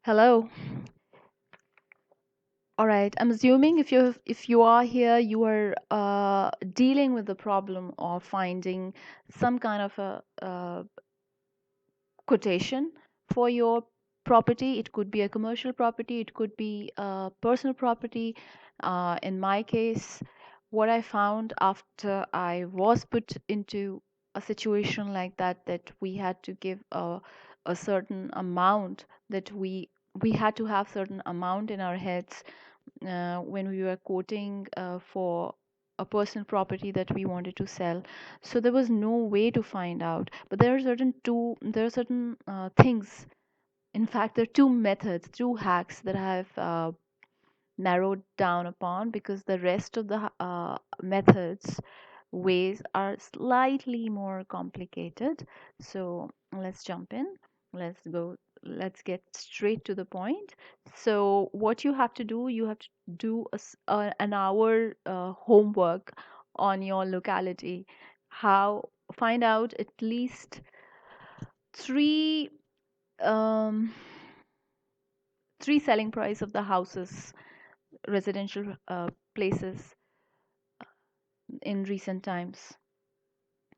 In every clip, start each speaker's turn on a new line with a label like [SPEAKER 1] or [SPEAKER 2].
[SPEAKER 1] Hello. All right. I'm assuming if you are here, you are dealing with the problem of finding some kind of a quotation for your property. It could be a commercial property. It could be a personal property. In my case, what I found after I was put into a situation like that, that we had to give a certain amount, that we had to have certain amount in our heads when we were quoting for a personal property that we wanted to sell. So there was no way to find out, but there are certain things. In fact, there are two methods, two hacks that I have narrowed down upon, because the rest of the methods, ways, are slightly more complicated. So let's jump in. Let's get straight to the point. So what you have to do, you have to do an hour homework on your locality. How Find out at least three um, three selling price of the houses, residential places in recent times.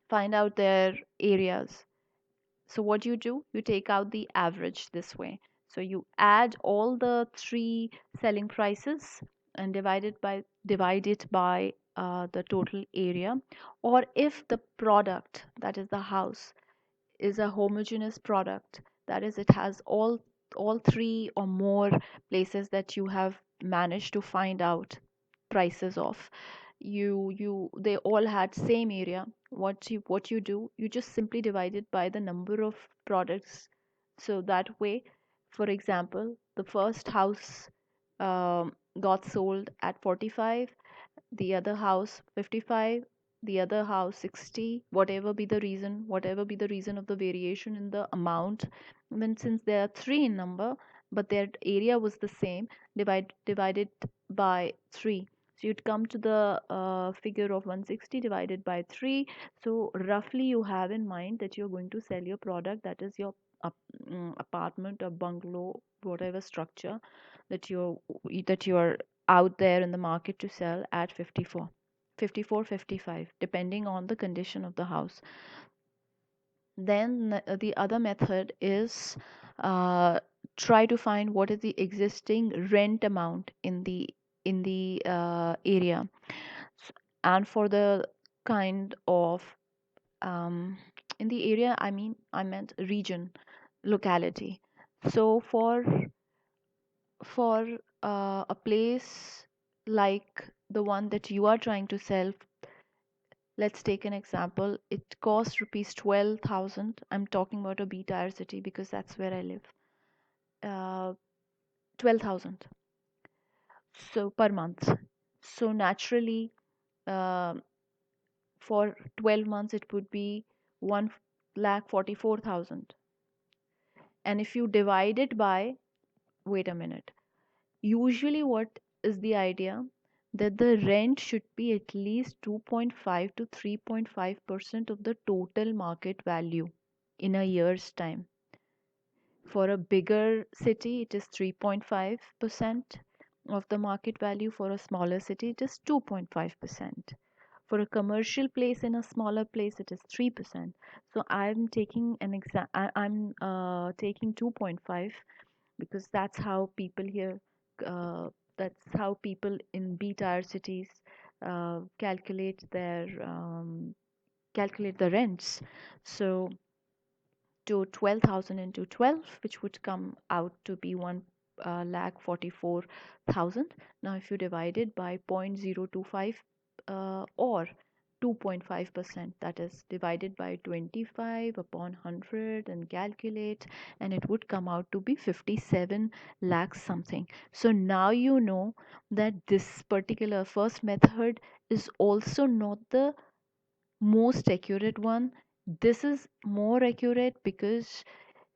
[SPEAKER 1] Find out their areas. So what do? You take out the average this way. So you add all the three selling prices and divide it by the total area. Or if the product, that is the house, is a homogeneous product, that is, it has all three or more places that you have managed to find out prices of. You They all had same area. What you do, you just simply divide it by the number of products. So that way, for example, the first house got sold at 45, the other house 55, the other house 60, whatever be the reason of the variation in the amount. And then, since there are three in number but their area was the same, divide it by 3. So you'd come to the figure of 160 divided by 3. So roughly you have in mind that you're going to sell your product, that is your apartment or bungalow, whatever structure that you're out there in the market to sell at 54, 55, depending on the condition of the house. Then the other method is, uh, try to find what is the existing rent amount in the area. S- and for the kind of, um, in the area, I meant region, locality. So for a place like the one that you are trying to sell, let's take an example. It costs rupees 12,000. I'm talking about a B tier city because that's where I live. 12,000. So per month. So naturally, uh, for 12 months, it would be 1,44,000. And if you divide it by, wait a minute. Usually, what is the idea? That the rent should be at least 2.5 to 3.5% of the total market value in a year's time. For a bigger city, it is 3.5% of the market value. For a smaller city, it is 2.5%. For a commercial place in a smaller place, it is 3%. So I'm taking 2.5, because uh, that's how people in B tier cities calculate the rents. So to 12,000 into 12, which would come out to be 1 lakh 44,000. Now, if you divide it by 0.025 or 2.5%, that is divided by 25 upon 100 and calculate, and it would come out to be 57 lakhs something. So now you know that this particular first method is also not the most accurate one. This is more accurate because,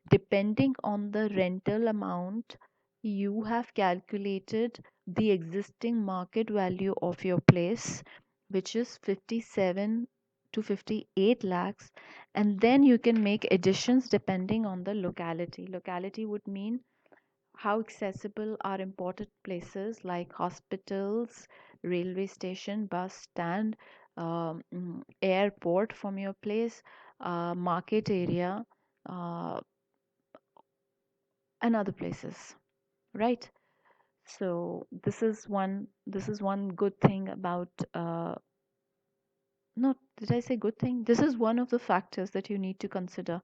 [SPEAKER 1] depending on the rental amount, you have calculated the existing market value of your place, which is 57 to 58 lakhs, and then you can make additions depending on the locality. Locality would mean how accessible are important places like hospitals, railway station, bus stand, airport from your place, market area, uh, and other places, right? So this is one good thing about not did I say good thing? This is one of the factors that you need to consider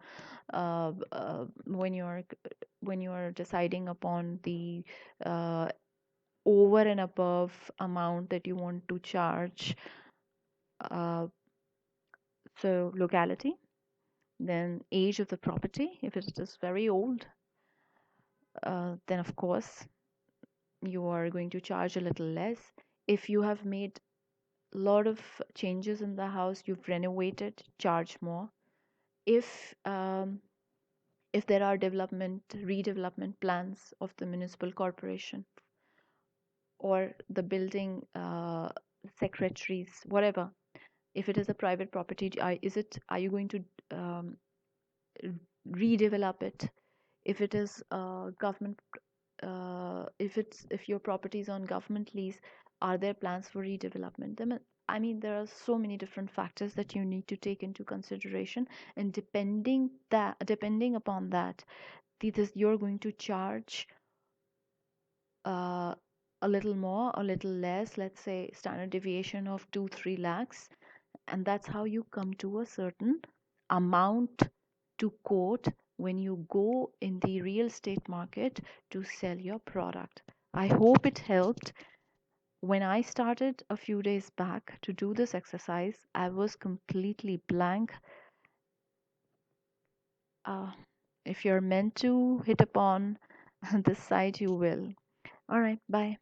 [SPEAKER 1] when you're deciding upon the uh, over and above amount that you want to charge. Uh, so locality, then age of the property. If it is very old, then of course you are going to charge a little less. If you have made a lot of changes in the house, you've renovated, charge more. If um, if there are redevelopment plans of the municipal corporation or the building secretaries, whatever, if it is a private property, are you going to um, redevelop it? If it is government, if your property is on government lease, are there plans for redevelopment? I mean, there are so many different factors that you need to take into consideration, and depending upon that, this you're going to charge uh, a little more, a little less, let's say standard deviation of 2 3 lakhs, and that's how you come to a certain amount to quote when you go in the real estate market to sell your product. I hope it helped. When I started a few days back to do this exercise, I was completely blank. uh, if you're meant to hit upon this side, you will. All right, bye.